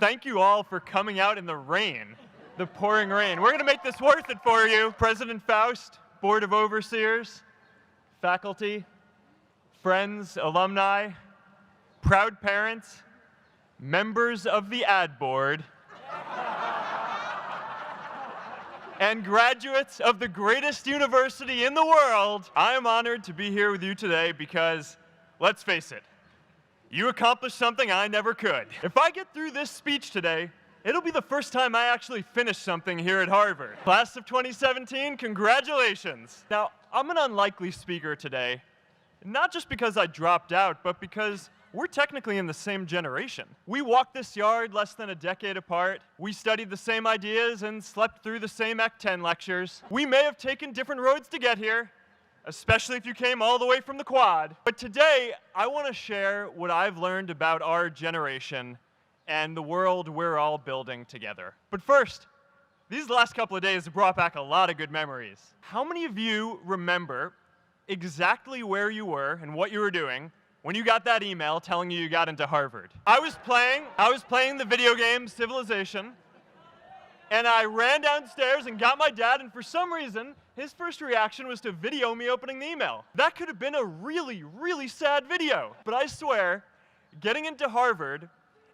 thank you all for coming out in the rain, the pouring rain. We're going to make this worth it for you. President Faust, Board of Overseers, faculty, friends, alumni, proud parents, members of the ad board, and graduates of the greatest university in the world. I am honored to be here with you today because, let's face it, you accomplished something I never could. If I get through this speech today, it'll be the first time I actually finish something here at Harvard. Class of 2017, congratulations. Now, I'm an unlikely speaker today, not just because I dropped out, but because we're technically in the same generation. We walked this yard less than a decade apart. We studied the same ideas and slept through the same Act 10 lectures. We may have taken different roads to get here, especially if you came all the way from the quad. But today, I want to share what I've learned about our generation and the world we're all building together. But first, these last couple of days have brought back a lot of good memories. How many of you remember exactly where you were and what you were doing when you got that email telling you got into Harvard? I was playing the video game Civilization, and I ran downstairs and got my dad, and for some reason, his first reaction was to video me opening the email. That could have been a really, really sad video. But I swear, getting into Harvard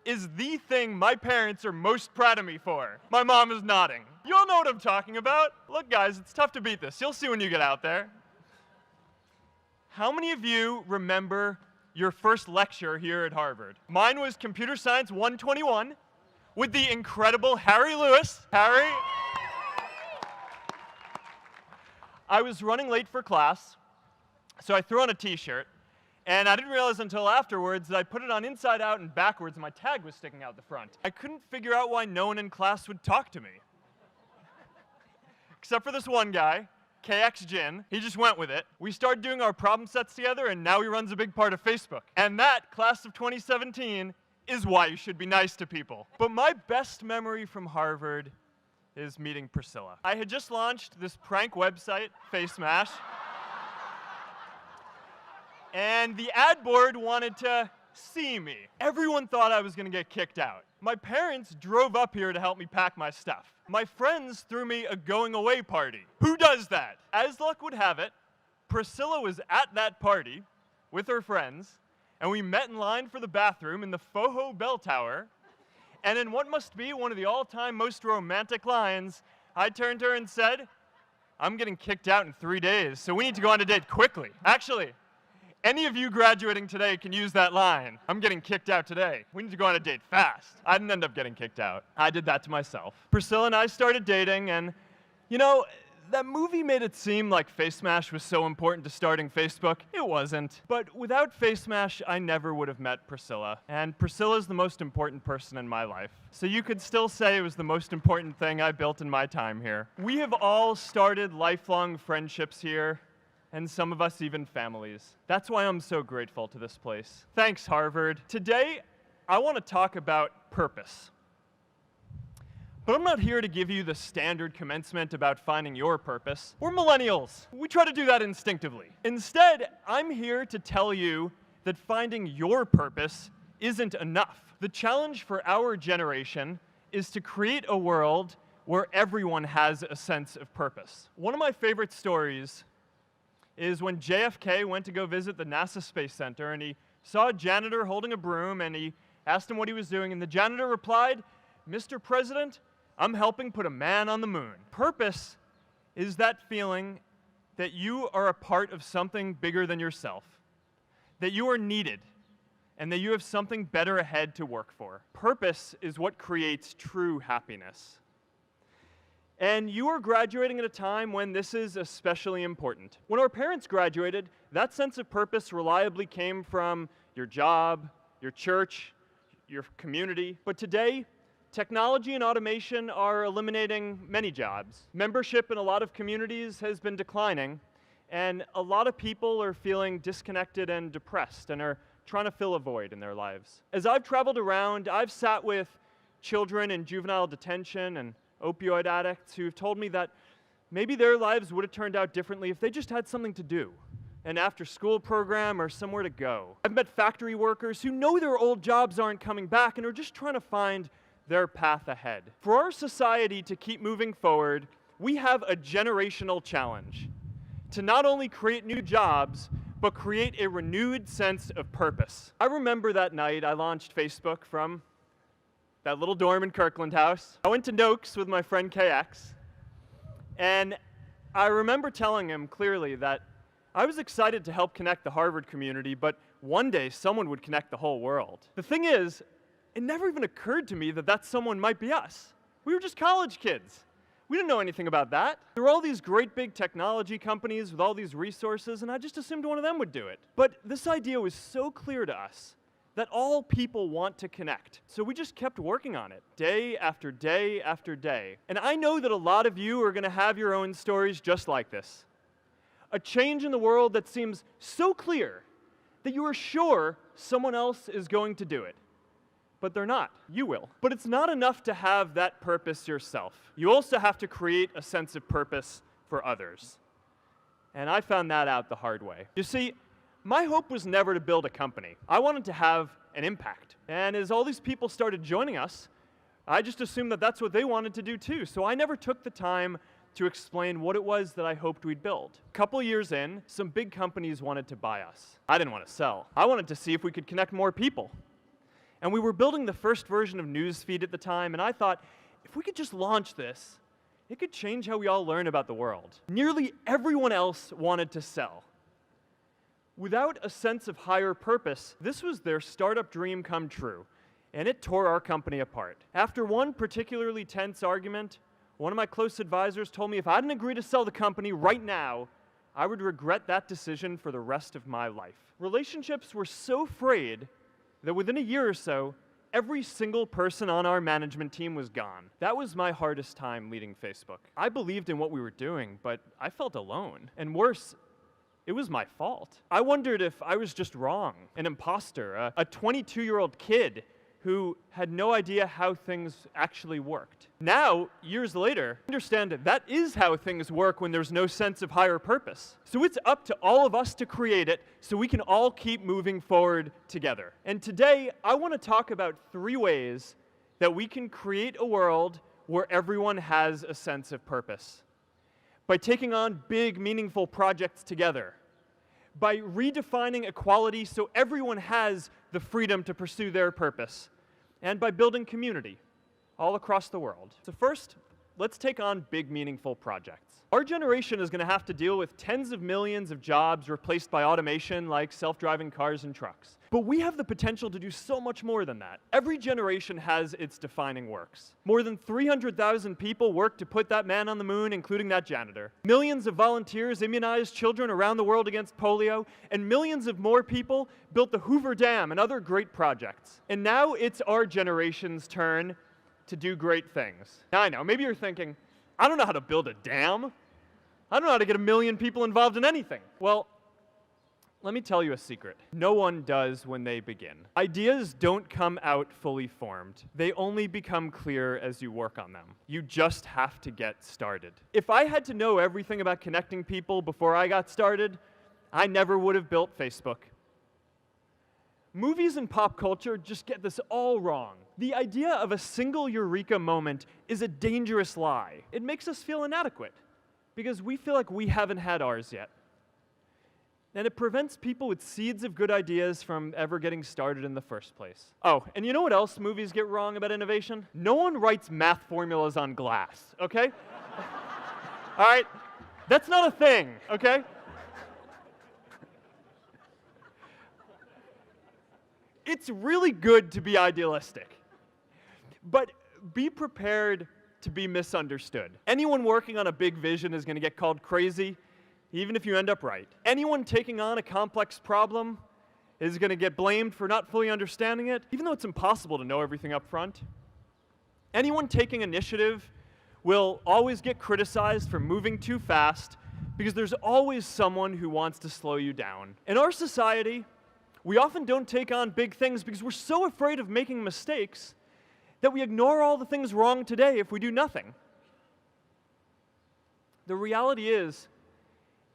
is the thing my parents are most proud of me for. My mom is nodding. You all know what I'm talking about. Look, guys, it's tough to beat this. You'll see when you get out there. How many of you remember your first lecture here at Harvard? Mine was Computer Science 121 with the incredible Harry Lewis. Harry. I was running late for class, so I threw on a t-shirt, and I didn't realize until afterwards that I put it on inside out and backwards, and my tag was sticking out the front. I couldn't figure out why no one in class would talk to me. Except for this one guy, KX Jin. He just went with it. We started doing our problem sets together, and now he runs a big part of Facebook. And that, class of 2017, is why you should be nice to people. But my best memory from Harvard is meeting Priscilla. I had just launched this prank website, FaceMash, and the ad board wanted to see me. Everyone thought I was going to get kicked out. My parents drove up here to help me pack my stuff. My friends threw me a going-away party. Who does that? As luck would have it, Priscilla was at that party with her friends, and we met in line for the bathroom in the Foho Bell Tower, and in what must be one of the all-time most romantic lines, I turned to her and said, "I'm getting kicked out in 3 days, so we need to go on a date quickly." Actually, any of you graduating today can use that line. I'm getting kicked out today. We need to go on a date fast. I didn't end up getting kicked out. I did that to myself. Priscilla and I started dating, and you know, that movie made it seem like FaceMash was so important to starting Facebook. It wasn't. But without FaceMash, I never would have met Priscilla. And Priscilla's the most important person in my life. So you could still say it was the most important thing I built in my time here. We have all started lifelong friendships here, and some of us even families. That's why I'm so grateful to this place. Thanks, Harvard. Today, I want to talk about purpose. But I'm not here to give you the standard commencement about finding your purpose. We're millennials. We try to do that instinctively. Instead, I'm here to tell you that finding your purpose isn't enough. The challenge for our generation is to create a world where everyone has a sense of purpose. One of my favorite stories is when JFK went to go visit the NASA Space Center, and he saw a janitor holding a broom, and he asked him what he was doing, and the janitor replied, "Mr. President, I'm helping put a man on the moon." Purpose is that feeling that you are a part of something bigger than yourself, that you are needed, and that you have something better ahead to work for. Purpose is what creates true happiness. And you are graduating at a time when this is especially important. When our parents graduated, that sense of purpose reliably came from your job, your church, your community. But today, technology and automation are eliminating many jobs. Membership in a lot of communities has been declining, and a lot of people are feeling disconnected and depressed and are trying to fill a void in their lives. As I've traveled around, I've sat with children in juvenile detention and opioid addicts who've told me that maybe their lives would have turned out differently if they just had something to do, an after-school program or somewhere to go. I've met factory workers who know their old jobs aren't coming back and are just trying to find their path ahead. For our society to keep moving forward, we have a generational challenge to not only create new jobs, but create a renewed sense of purpose. I remember that night I launched Facebook from that little dorm in Kirkland House. I went to Noakes with my friend KX, and I remember telling him clearly that I was excited to help connect the Harvard community, but one day someone would connect the whole world. The thing is, it never even occurred to me that that someone might be us. We were just college kids. We didn't know anything about that. There were all these great big technology companies with all these resources, and I just assumed one of them would do it. But this idea was so clear to us that all people want to connect. So we just kept working on it, day after day after day. And I know that a lot of you are gonna have your own stories just like this. A change in the world that seems so clear that you are sure someone else is going to do it. But they're not. You will. But it's not enough to have that purpose yourself. You also have to create a sense of purpose for others. And I found that out the hard way. You see, my hope was never to build a company. I wanted to have an impact. And as all these people started joining us, I just assumed that that's what they wanted to do too. So I never took the time to explain what it was that I hoped we'd build. A couple years in, some big companies wanted to buy us. I didn't want to sell. I wanted to see if we could connect more people. And we were building the first version of Newsfeed at the time, and I thought, if we could just launch this, it could change how we all learn about the world. Nearly everyone else wanted to sell. Without a sense of higher purpose, this was their startup dream come true, and it tore our company apart. After one particularly tense argument, one of my close advisors told me if I didn't agree to sell the company right now, I would regret that decision for the rest of my life. Relationships were so frayed that within a year or so, every single person on our management team was gone. That was my hardest time leading Facebook. I believed in what we were doing, but I felt alone. And worse, it was my fault. I wondered if I was just wrong, an imposter, a 22-year-old kid who had no idea how things actually worked. Now, years later, I understand that is how things work when there's no sense of higher purpose. So it's up to all of us to create it so we can all keep moving forward together. And today, I want to talk about 3 ways that we can create a world where everyone has a sense of purpose. By taking on big, meaningful projects together. By redefining equality so everyone has the freedom to pursue their purpose, and by building community all across the world. So first, let's take on big, meaningful projects. Our generation is going to have to deal with tens of millions of jobs replaced by automation like self-driving cars and trucks. But we have the potential to do so much more than that. Every generation has its defining works. More than 300,000 people worked to put that man on the moon, including that janitor. Millions of volunteers immunized children around the world against polio, and millions of more people built the Hoover Dam and other great projects. And now it's our generation's turn to do great things. Now I know, maybe you're thinking, I don't know how to build a dam. I don't know how to get 1 million people involved in anything. Well, let me tell you a secret. No one does when they begin. Ideas don't come out fully formed. They only become clear as you work on them. You just have to get started. If I had to know everything about connecting people before I got started, I never would have built Facebook. Movies and pop culture just get this all wrong. The idea of a single eureka moment is a dangerous lie. It makes us feel inadequate because we feel like we haven't had ours yet. And it prevents people with seeds of good ideas from ever getting started in the first place. Oh, and you know what else movies get wrong about innovation? No one writes math formulas on glass, okay? All right? That's not a thing, okay? It's really good to be idealistic, but be prepared to be misunderstood. Anyone working on a big vision is going to get called crazy, even if you end up right. Anyone taking on a complex problem is going to get blamed for not fully understanding it, even though it's impossible to know everything up front. Anyone taking initiative will always get criticized for moving too fast because there's always someone who wants to slow you down. In our society, we often don't take on big things because we're so afraid of making mistakes that we ignore all the things wrong today if we do nothing. The reality is,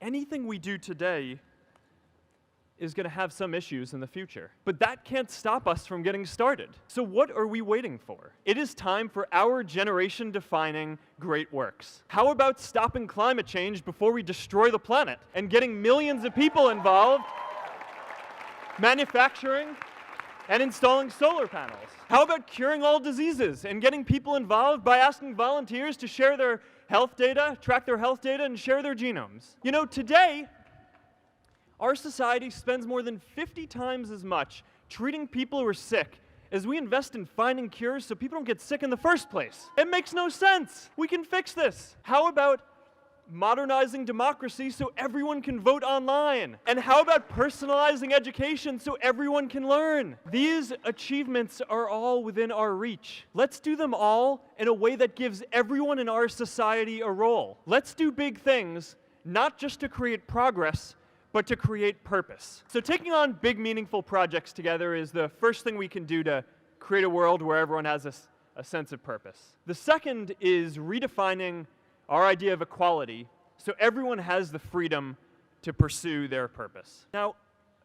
anything we do today is going to have some issues in the future. But that can't stop us from getting started. So what are we waiting for? It is time for our generation-defining great works. How about stopping climate change before we destroy the planet and getting millions of people involved, manufacturing, and installing solar panels? How about curing all diseases and getting people involved by asking volunteers to share their health data, track their health data, and share their genomes? You know, today, our society spends more than 50 times as much treating people who are sick as we invest in finding cures so people don't get sick in the first place. It makes no sense. We can fix this. How about modernizing democracy so everyone can vote online? And how about personalizing education so everyone can learn? These achievements are all within our reach. Let's do them all in a way that gives everyone in our society a role. Let's do big things, not just to create progress, but to create purpose. So taking on big, meaningful projects together is the first thing we can do to create a world where everyone has a sense of purpose. The second is redefining our idea of equality so everyone has the freedom to pursue their purpose. Now,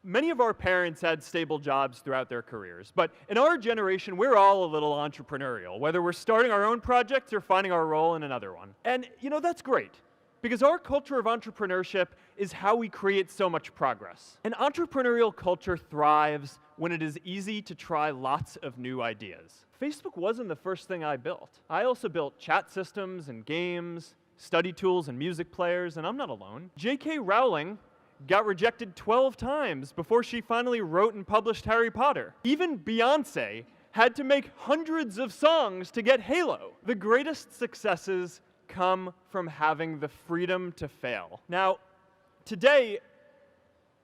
many of our parents had stable jobs throughout their careers, but in our generation, we're all a little entrepreneurial, whether we're starting our own projects or finding our role in another one. And, you know, that's great, because our culture of entrepreneurship is how we create so much progress. An entrepreneurial culture thrives when it is easy to try lots of new ideas. Facebook wasn't the first thing I built. I also built chat systems and games, study tools and music players, and I'm not alone. J.K. Rowling got rejected 12 times before she finally wrote and published Harry Potter. Even Beyoncé had to make hundreds of songs to get Halo. The greatest successes come from having the freedom to fail. Now, today,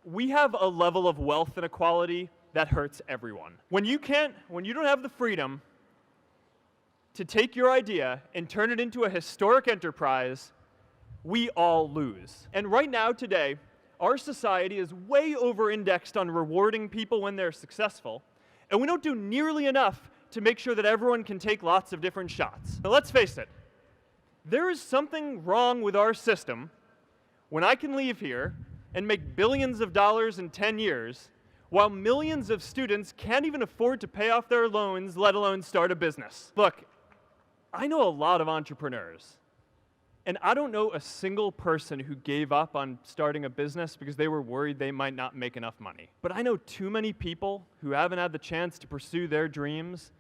we have a level of wealth inequality that hurts everyone. When you don't have the freedom to take your idea and turn it into a historic enterprise, we all lose. And right now, today, our society is way over-indexed on rewarding people when they're successful, and we don't do nearly enough to make sure that everyone can take lots of different shots. Now, let's face it. There is something wrong with our system when I can leave here and make billions of dollars in 10 years while millions of students can't even afford to pay off their loans, let alone start a business. Look, I know a lot of entrepreneurs, and I don't know a single person who gave up on starting a business because they were worried they might not make enough money. But I know too many people who haven't had the chance to pursue their dreams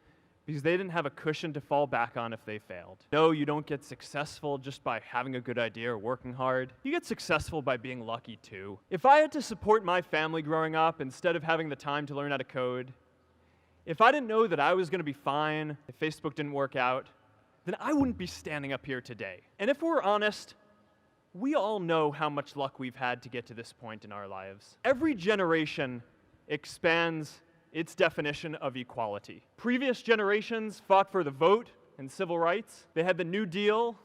because they didn't have a cushion to fall back on if they failed. No, you don't get successful just by having a good idea or working hard. You get successful by being lucky too. If I had to support my family growing up instead of having the time to learn how to code, if I didn't know that I was going to be fine if Facebook didn't work out, then I wouldn't be standing up here today. And if we're honest, we all know how much luck we've had to get to this point in our lives. Every generation expands its definition of equality. Previous generations fought for the vote and civil rights. They had the New Deal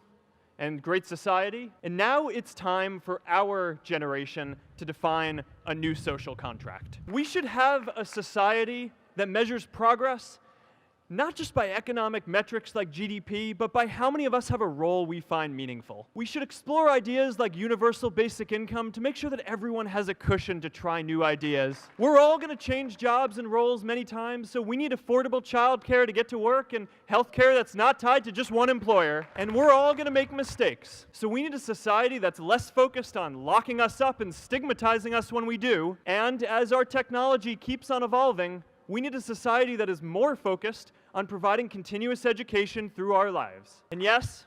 and Great Society. And now it's time for our generation to define a new social contract. We should have a society that measures progress not just by economic metrics like GDP, but by how many of us have a role we find meaningful. We should explore ideas like universal basic income to make sure that everyone has a cushion to try new ideas. We're all going to change jobs and roles many times, so we need affordable childcare to get to work and healthcare that's not tied to just one employer. And we're all going to make mistakes. So we need a society that's less focused on locking us up and stigmatizing us when we do. And as our technology keeps on evolving, we need a society that is more focused on providing continuous education through our lives. And yes,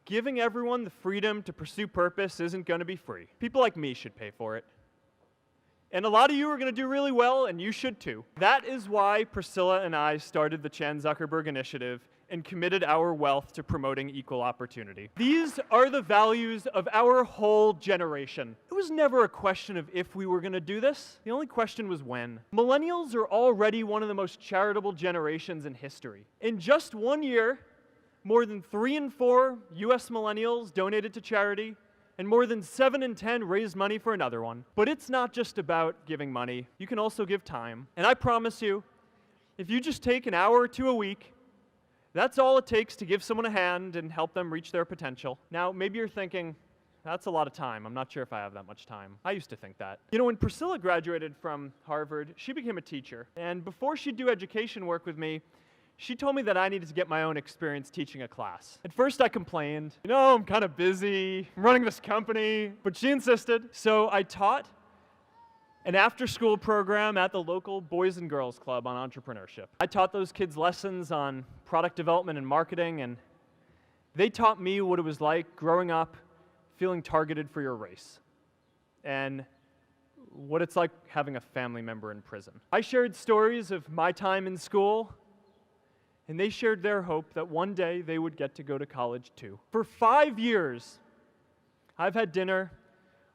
giving everyone the freedom to pursue purpose isn't going to be free. People like me should pay for it. And a lot of you are going to do really well, and you should too. That is why Priscilla and I started the Chan Zuckerberg Initiative and committed our wealth to promoting equal opportunity. These are the values of our whole generation. It was never a question of if we were going to do this. The only question was when. Millennials are already one of the most charitable generations in history. In just 1 year, more than 3 in 4 US millennials donated to charity, and more than 7 in 10 raised money for another one. But it's not just about giving money. You can also give time. And I promise you, if you just take an hour or two a week, that's all it takes to give someone a hand and help them reach their potential. Now, maybe you're thinking, That's a lot of time. I'm not sure if I have that much time. I used to think that. You know, when Priscilla graduated from Harvard, she became a teacher. And before she'd do education work with me, she told me that I needed to get my own experience teaching a class. At first I complained, I'm kind of busy, I'm running this company, but she insisted. So I taught an after-school program at the local Boys and Girls Club on entrepreneurship. I taught those kids lessons on product development and marketing, and they taught me what it was like growing up feeling targeted for your race, and what it's like having a family member in prison. I shared stories of my time in school, and they shared their hope that one day they would get to go to college too. For 5 years, I've had dinner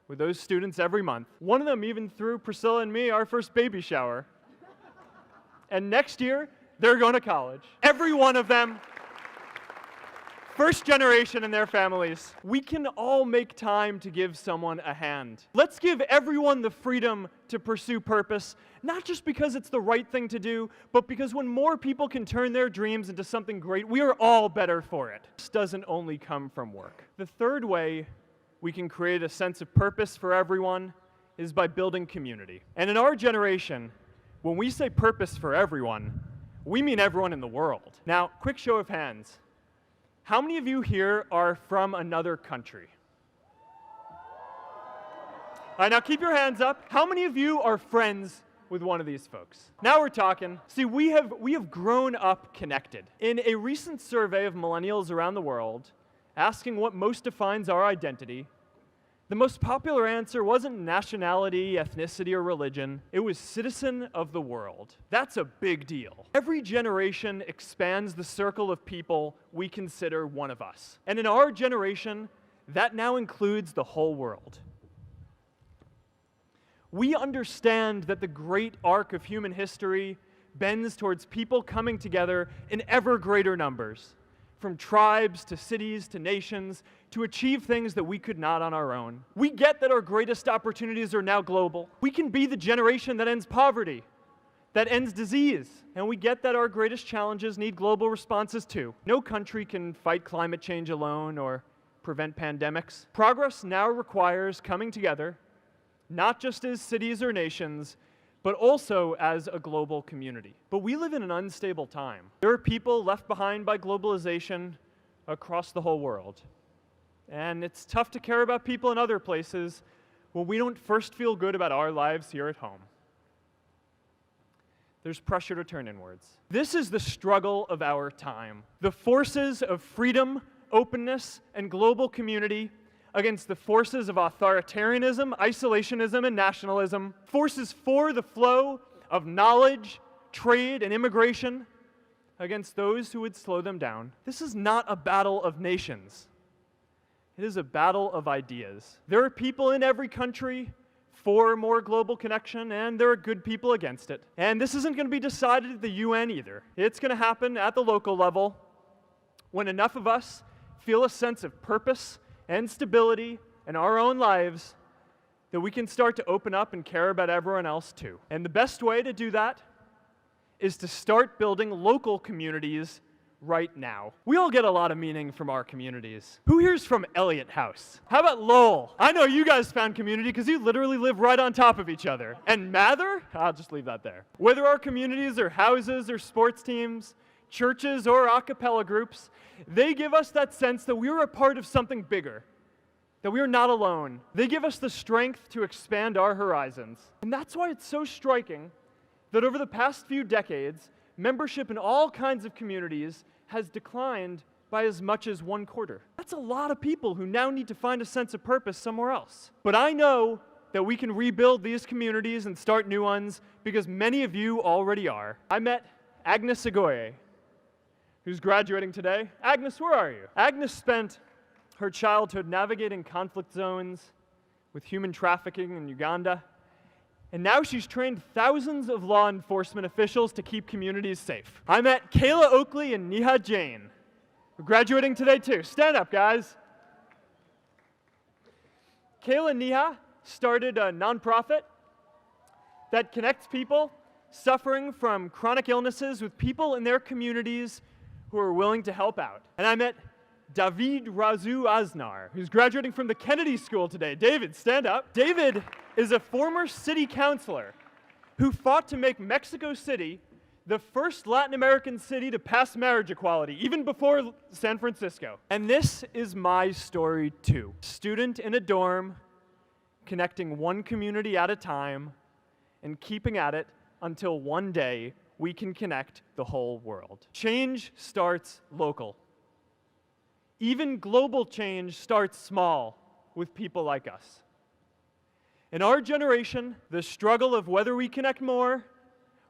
with those students every month. One of them even threw Priscilla and me our first baby shower. And next year, they're going to college. Every one of them, first generation and their families. We can all make time to give someone a hand. Let's give everyone the freedom to pursue purpose, not just because it's the right thing to do, but because when more people can turn their dreams into something great, we are all better for it. This doesn't only come from work. The third way we can create a sense of purpose for everyone is by building community. And in our generation, when we say purpose for everyone, we mean everyone in the world. Now, quick show of hands. How many of you here are from another country? All right, now keep your hands up. How many of you are friends with one of these folks? Now we're talking. See, we have grown up connected. In a recent survey of millennials around the world, asking what most defines our identity, the most popular answer wasn't nationality, ethnicity, or religion. It was citizen of the world. That's a big deal. Every generation expands the circle of people we consider one of us. And in our generation, that now includes the whole world. We understand that the great arc of human history bends towards people coming together in ever greater numbers, from tribes to cities to nations, to achieve things that we could not on our own. We get that our greatest opportunities are now global. We can be the generation that ends poverty, that ends disease, and we get that our greatest challenges need global responses too. No country can fight climate change alone or prevent pandemics. Progress now requires coming together, not just as cities or nations, but also as a global community. But we live in an unstable time. There are people left behind by globalization across the whole world. And it's tough to care about people in other places when we don't first feel good about our lives here at home. There's pressure to turn inwards. This is the struggle of our time. The forces of freedom, openness, and global community against the forces of authoritarianism, isolationism, and nationalism, forces for the flow of knowledge, trade, and immigration against those who would slow them down. This is not a battle of nations. It is a battle of ideas. There are people in every country for more global connection, and there are good people against it. And this isn't going to be decided at the UN either. It's going to happen at the local level when enough of us feel a sense of purpose and stability in our own lives that we can start to open up and care about everyone else too. And the best way to do that is to start building local communities right now. We all get a lot of meaning from our communities. Who here's from Elliott House? How about Lowell? I know you guys found community because you literally live right on top of each other. And Mather? I'll just leave that there. Whether our communities are houses or sports teams, churches or a cappella groups, they give us that sense that we are a part of something bigger, that we are not alone. They give us the strength to expand our horizons. And that's why it's so striking that over the past few decades, membership in all kinds of communities has declined by as much as 1/4. That's a lot of people who now need to find a sense of purpose somewhere else. But I know that we can rebuild these communities and start new ones because many of you already are. I met Agnes Agoye, who's graduating today. Agnes, where are you? Agnes spent her childhood navigating conflict zones with human trafficking in Uganda, and now she's trained thousands of law enforcement officials to keep communities safe. I met Kayla Oakley and Neha Jain, who are graduating today too. Stand up, guys. Kayla and Neha started a nonprofit that connects people suffering from chronic illnesses with people in their communities who are willing to help out. And I met David Razu Aznar, who's graduating from the Kennedy School today. David, stand up. David is a former city councilor who fought to make Mexico City the first Latin American city to pass marriage equality, even before San Francisco. And this is my story too. Student in a dorm, connecting one community at a time, and keeping at it until one day we can connect the whole world. Change starts local. Even global change starts small with people like us. In our generation, the struggle of whether we connect more,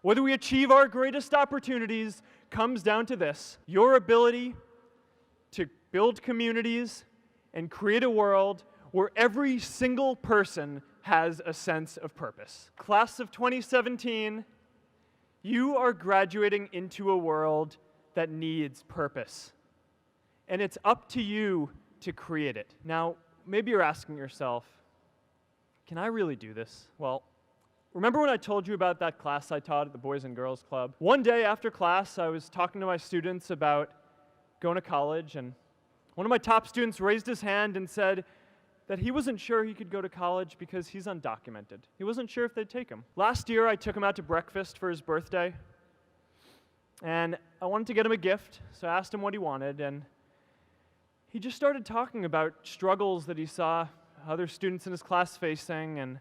whether we achieve our greatest opportunities, comes down to this: your ability to build communities and create a world where every single person has a sense of purpose. Class of 2017, you are graduating into a world that needs purpose. And it's up to you to create it. Now, maybe you're asking yourself, can I really do this? Well, remember when I told you about that class I taught at the Boys and Girls Club? One day after class, I was talking to my students about going to college, and one of my top students raised his hand and said that he wasn't sure he could go to college because he's undocumented. He wasn't sure if they'd take him. Last year, I took him out to breakfast for his birthday, and I wanted to get him a gift, so I asked him what he wanted, and he just started talking about struggles that he saw other students in his class facing, and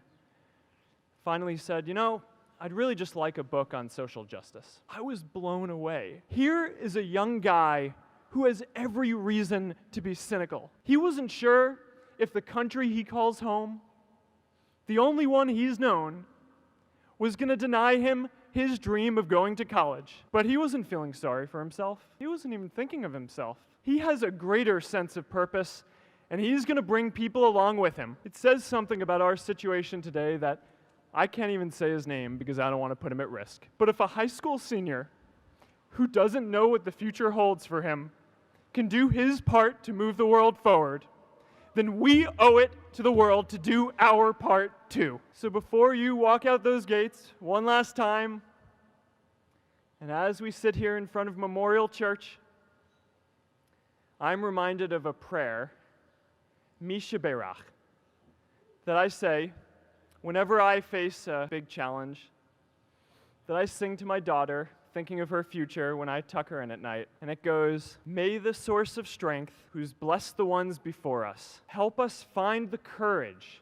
finally said, you know, I'd really just like a book on social justice. I was blown away. Here is a young guy who has every reason to be cynical. He wasn't sure if the country he calls home, the only one he's known, was going to deny him his dream of going to college. But he wasn't feeling sorry for himself. He wasn't even thinking of himself. He has a greater sense of purpose, and he's going to bring people along with him. It says something about our situation today that I can't even say his name because I don't want to put him at risk. But if a high school senior who doesn't know what the future holds for him can do his part to move the world forward, then we owe it to the world to do our part too. So before you walk out those gates one last time, and as we sit here in front of Memorial Church, I'm reminded of a prayer, Misha Berach, that I say whenever I face a big challenge, that I sing to my daughter, thinking of her future when I tuck her in at night. And it goes, may the source of strength, who's blessed the ones before us, help us find the courage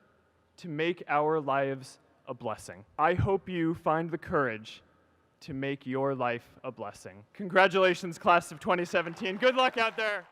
to make our lives a blessing. I hope you find the courage to make your life a blessing. Congratulations, class of 2017. Good luck out there.